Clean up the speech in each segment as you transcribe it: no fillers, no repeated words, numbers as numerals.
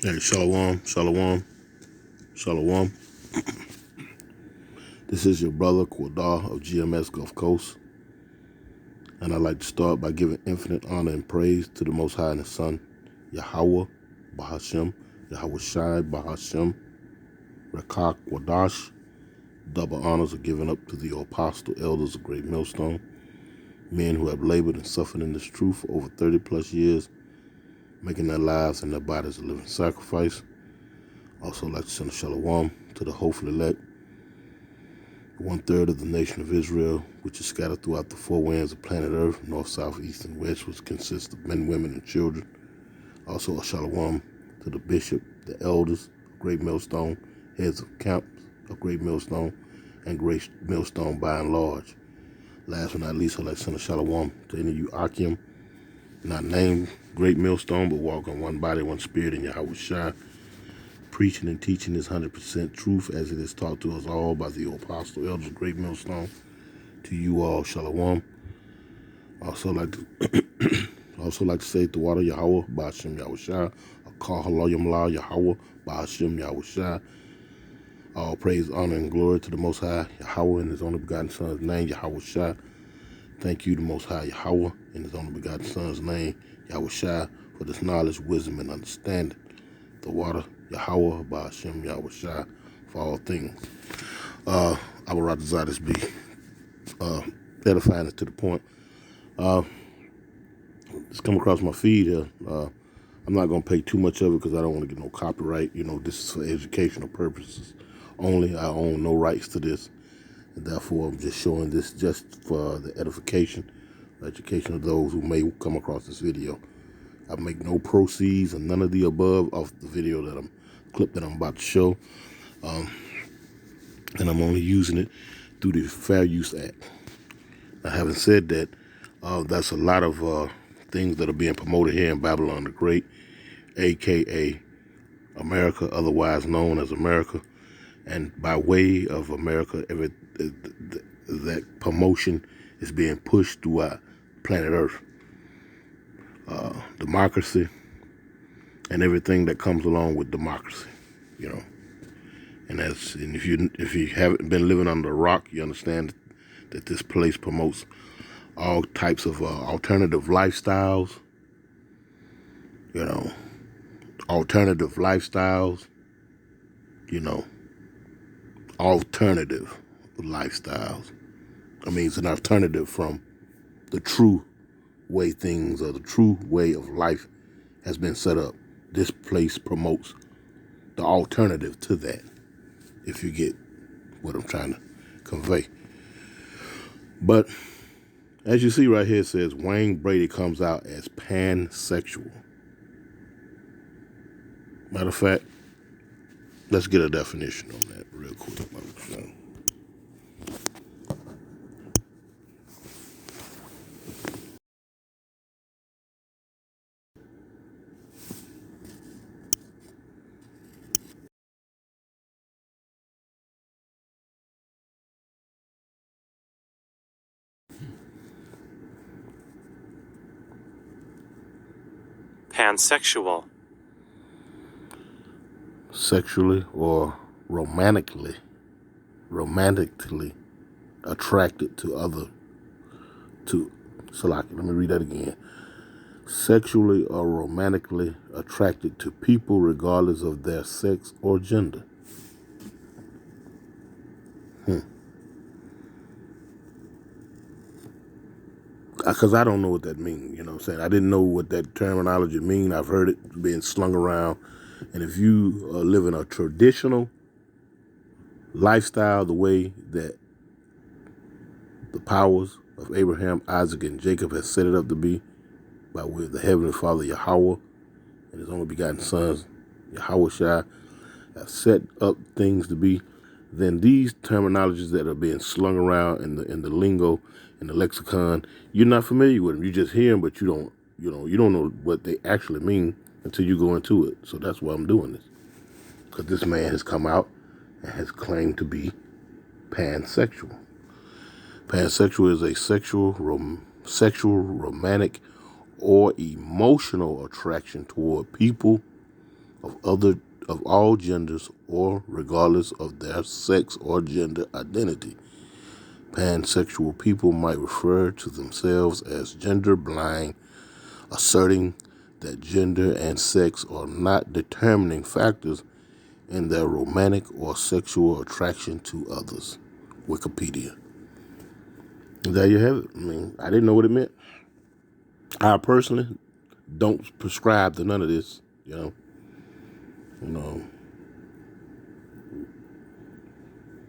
Hey, shalom, shalom, shalom. This is your brother Quadar of GMS Gulf Coast, and I'd like to start by giving infinite honor and praise to the Most High and His Son, Yahweh, Bahashem, Yahweh Shai, Bahashem, Rekah Quadash. Double honors are given up to the apostle elders of Great Millstone, men who have labored and suffered in this truth for over 30 plus years, making their lives and their bodies a living sacrifice. Also like to send a shalom to the hopeful elect, 1/3 of the nation of Israel, which is scattered throughout the four winds of planet Earth, north, south, east, and west, which consists of men, women, and children. Also a shalom to the bishop, the elders of Great Millstone, heads of camps of Great Millstone, and Great Millstone by and large. Last but not least, I'd like to send a shalom to any of you Akim, not named Great Millstone, but walk in one body, one spirit in Yahweh Shai, preaching and teaching this 100% truth as it is taught to us all by the apostle elders of Great Millstone. To you all, shalom. Also like to say the water Yahweh, Ba'ashem Yahweh Shai, Akal Halayim La Yahweh, Ba'ashem Yahweh Shai. All praise, honor, and glory to the Most High Yahweh in His only begotten Son's name, Yahweh Shai. Thank you, the Most High Yahweh in His only begotten Son's name, Yahweh Shai, for this knowledge, wisdom, and understanding. The water Yahweh, Ba'ashem Yahweh Shai, for all things. I would rather this be edifying it to the point. It's come across my feed here. I'm not going to pay too much of it because I don't want to get no copyright. You know, this is for educational purposes only. I own no rights to this. And therefore, I'm just showing this just for the education of those who may come across this video. I make no proceeds and none of the above off the video clip that I'm about to show. And I'm only using it through the Fair Use Act. Now, having said that, that's a lot of things that are being promoted here in Babylon the Great, a.k.a. America, otherwise known as America. And by way of America, that promotion is being pushed throughout planet Earth. Democracy and everything that comes along with democracy, you know. And if you haven't been living under a rock, you understand that this place promotes all types of alternative lifestyles, you know, alternative lifestyles, I mean, it's an alternative from the true way things or the true way of life has been set up. This place promotes the alternative to that, if you get what I'm trying to convey. But as you see right here, it says Wayne Brady comes out as pansexual. Matter of fact, let's get a definition on that real quick. Pansexual. Sexually or romantically attracted to let me read that again. Sexually or romantically attracted to people regardless of their sex or gender. Because I don't know what that means, you know what I'm saying? I didn't know what that terminology mean. I've heard it being slung around. And if you live in a traditional lifestyle, the way that the powers of Abraham, Isaac, and Jacob has set it up to be, by way of the Heavenly Father Yahweh and His only begotten sons, Yahweh Shai, have set up things to be, then these terminologies that are being slung around in the lingo, in the lexicon, you're not familiar with them. You just hear them, but you don't know what they actually mean until you go into it. So that's why I'm doing this, because this man has come out and has claimed to be pansexual. Pansexual is a sexual, romantic, or emotional attraction toward people of all genders or regardless of their sex or gender identity. Pansexual people might refer to themselves as gender blind, asserting that gender and sex are not determining factors in their romantic or sexual attraction to others. Wikipedia. And there you have it. I mean, I didn't know what it meant. I personally don't prescribe to none of this, you know,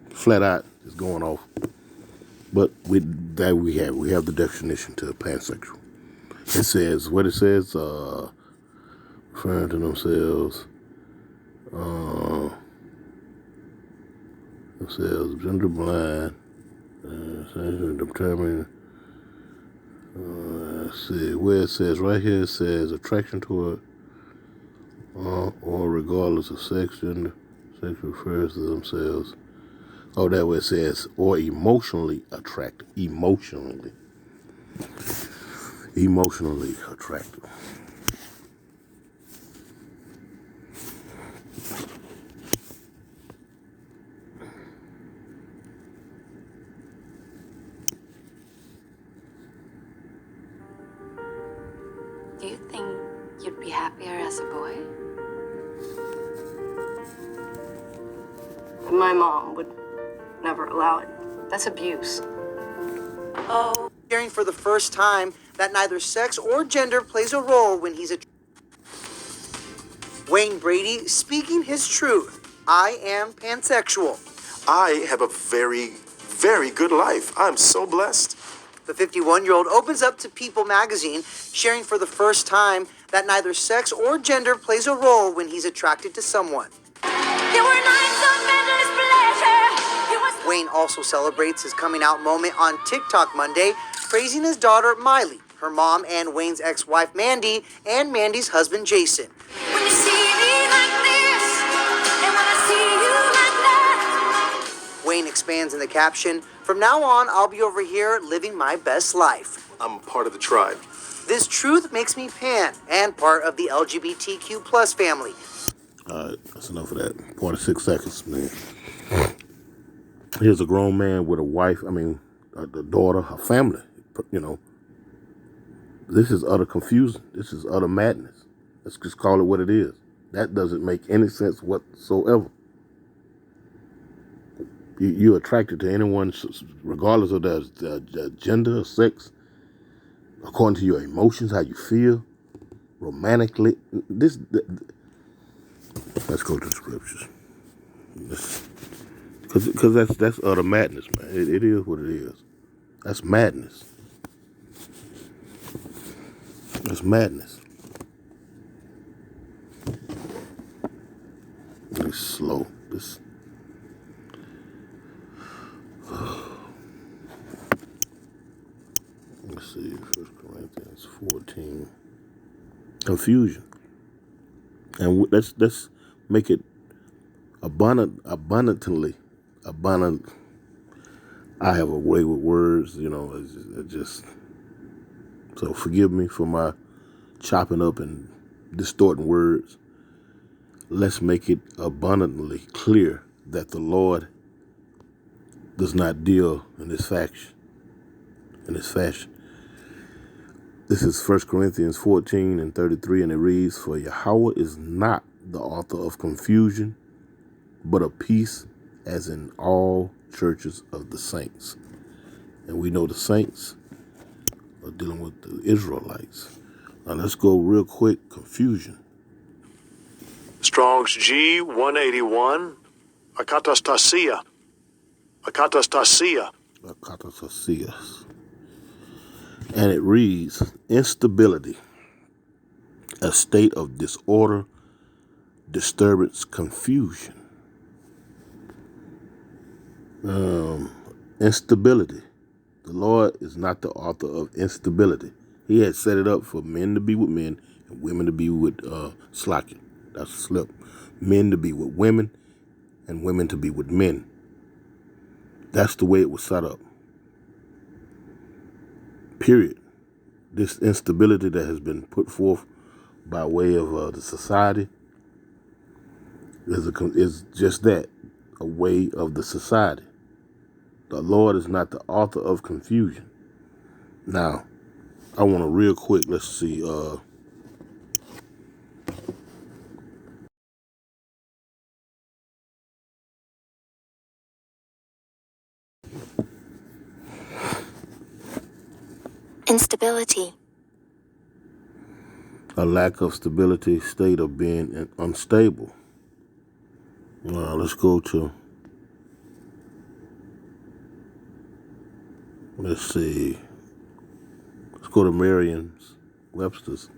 flat out is going off. But we have the definition to pansexual. It says what it says, referring to themselves, gender blind, determining. Let's see where it says right here. It says attraction toward or regardless of sex, gender. Sex refers to themselves. Oh, that way it says or emotionally attracted. Emotionally attracted. Do you think you'd be happier as a boy? My mom would never allow it. That's abuse. Oh. Sharing for the first time that neither sex or gender plays a role when he's a... Wayne Brady speaking his truth. I am pansexual. I have a very, very good life. I'm so blessed. The 51-year-old opens up to People magazine, sharing for the first time that neither sex or gender plays a role when he's attracted to someone. There were nights of endless pleasure. Wayne also celebrates his coming out moment on TikTok Monday, praising his daughter Miley, her mom and Wayne's ex-wife Mandy, and Mandy's husband Jason. When you see me like this, and when I see you like that. Wayne expands in the caption, "From now on, I'll be over here living my best life. I'm part of the tribe. This truth makes me pan and part of the LGBTQ plus family." All right, that's enough of that. 46 seconds, man. Here's a grown man with a wife, a daughter, a family, This is utter confusion. This is utter madness. Let's just call it what it is. That doesn't make any sense whatsoever. You're attracted to anyone regardless of their gender or sex, according to your emotions, how you feel, romantically. Let's go to the scriptures. Because that's utter madness, man. It is what it is. That's madness. That's madness. It's slow. Let's see, 1 Corinthians 14. Confusion. And let's make it abundantly. I have a way with words, so forgive me for my chopping up and distorting words. Let's make it abundantly clear that the Lord does not deal in this fashion. This is 1 Corinthians 14 and 33, and it reads, "For Yahweh is not the author of confusion, but of peace, as in all churches of the saints." And we know the saints are dealing with the Israelites. Now let's go real quick. Confusion. Strong's G 181. Akatastasia. And it reads, instability, a state of disorder, disturbance, confusion. Instability. The Lord is not the author of instability. He had set it up for men to be with men and women to be with slacking. That's a slip. Men to be with women and women to be with men. That's the way it was set up. Period. This instability that has been put forth by way of the society is just that, a way of the society. The Lord is not the author of confusion. Now, I want to real quick, let's see, Instability. a lack of stability, state of being unstable. Let's go to, let's see, let's go to Merriam-Webster's.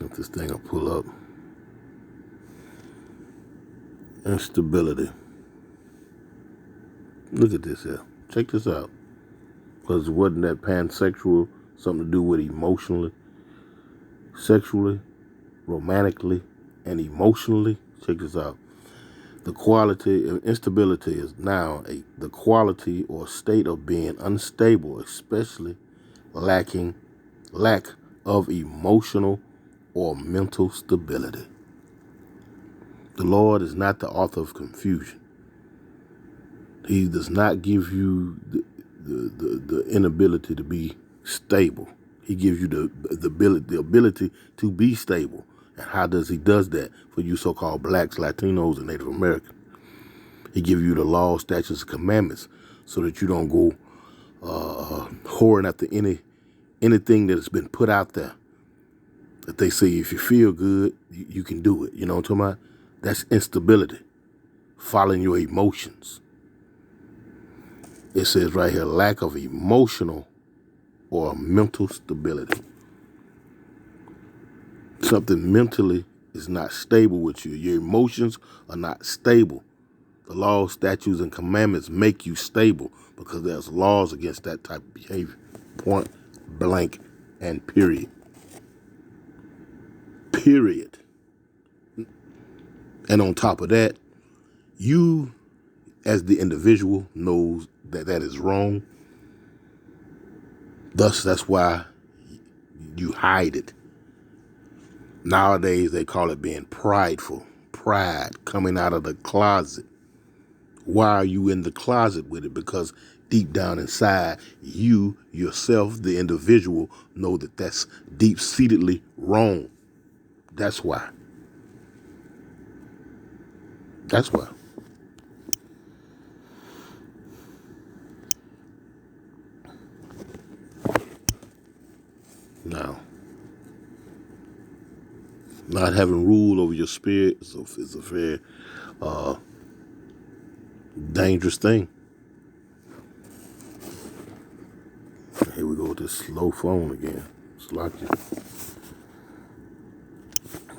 If this thing will pull up. Instability. Look at this here. Check this out. Because wasn't that pansexual something to do with emotionally, sexually, romantically, and emotionally? Check this out. The quality of instability is now the quality or state of being unstable, especially lack of emotional or mental stability. The Lord is not the author of confusion. He does not give you the inability to be stable. He gives you the ability to be stable. And how does he does that for you so-called blacks, Latinos, and Native Americans? He gives you the law, statutes, and commandments so that you don't go whoring after anything that has been put out there. That they say if you feel good, you can do it. You know what I'm talking about? That's instability. Following your emotions. It says right here, lack of emotional or mental stability. Something mentally is not stable with you. Your emotions are not stable. The laws, statutes, and commandments make you stable because there's laws against that type of behavior. Point blank and period. Period. And on top of that, you as the individual knows that that is wrong. Thus, that's why you hide it. Nowadays, they call it being prideful. Pride, coming out of the closet. Why are you in the closet with it? Because deep down inside, you, yourself, the individual, know that that's deep-seatedly wrong. That's why. That's why. Now, not having rule over your spirit is a very dangerous thing. Here we go with this slow phone again. It's locked.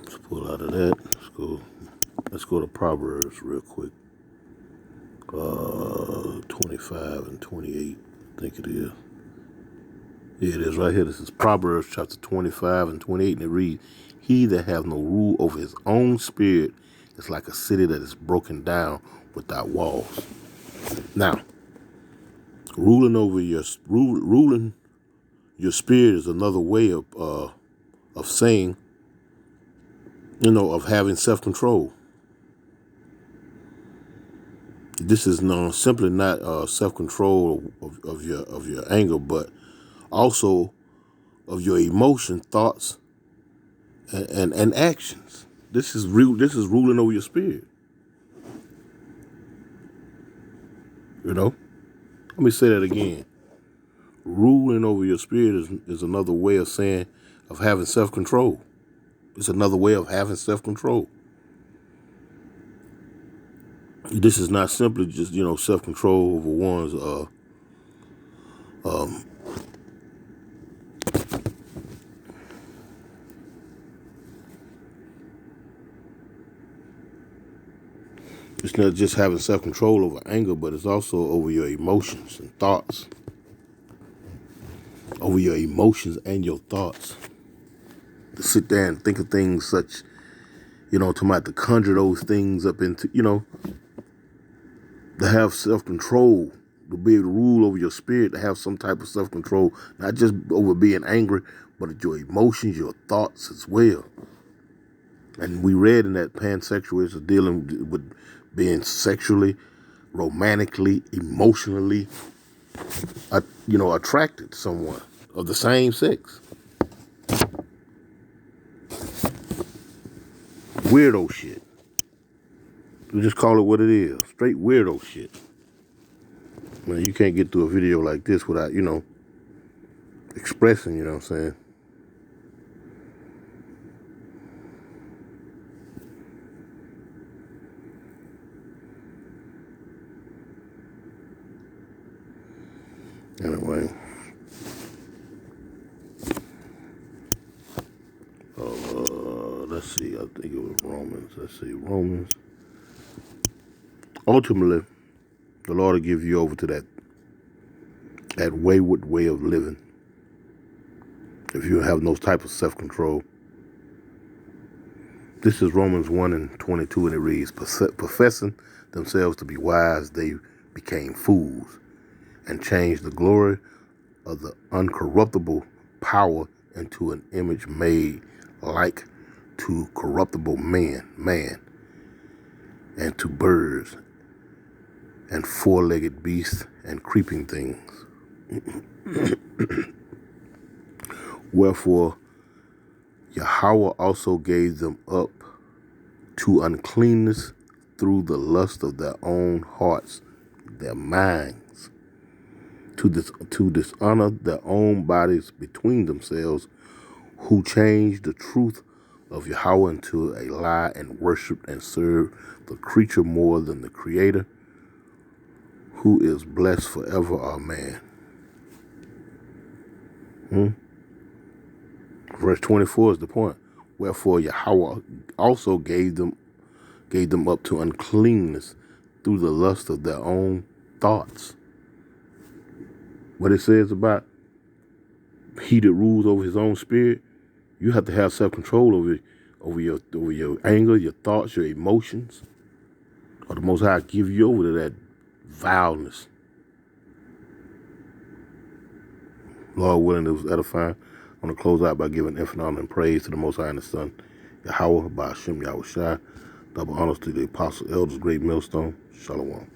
Let's pull out of that. Let's go to Proverbs real quick. 25 and 28, I think it is. Yeah, it is right here. This is Proverbs chapter 25 and 28, and it reads, "He that hath no rule over his own spirit is like a city that is broken down without walls." Now, ruling your spirit is another way of saying, of having self-control. This is simply not self-control of your anger, but also of your emotion, thoughts, and actions. This is ruling over your spirit. Let me say that again. Ruling over your spirit is another way of saying of having self-control. It's another way of having self-control. This is not simply just, self-control over one's it's not just having self-control over anger, but it's also over your emotions and thoughts. Over your emotions and your thoughts. To sit there and think of things such, to conjure those things up into, to have self-control to be able to rule over your spirit, to have some type of self-control, not just over being angry, but your emotions, your thoughts as well. And we read in that pansexual is dealing with being sexually, romantically, emotionally, attracted to someone of the same sex. Weirdo shit. We just call it what it is. Straight weirdo shit. Man, you can't get through a video like this without, expressing, you know what I'm saying? Anyway. Let's see. I think it was Romans. Let's see. Romans. Ultimately, the Lord will give you over to that wayward way of living. If you have no type of self-control. This is Romans 1:22, and it reads, professing themselves to be wise, they became fools and changed the glory of the uncorruptible power into an image made like to corruptible man, and to birds and four-legged beasts and creeping things. Wherefore Yahweh also gave them up to uncleanness through the lust of their own hearts, their minds, to dishonor their own bodies between themselves, who changed the truth of Yahweh into a lie and worshiped and served the creature more than the Creator, who is blessed forever. Amen. Verse 24 is the point. Wherefore Yahweh also gave them up to uncleanness through the lust of their own thoughts. What it says about he that rules over his own spirit, you have to have self-control over your anger, your thoughts, your emotions, or the Most High give you over to that vileness. Lord willing, it was edifying. I'm going to close out by giving infinite honor and praise to the Most High and the Son, Yahweh, by Hashem Yahweh Shai. Double honors to the apostle, elders, great millstone. Shalom.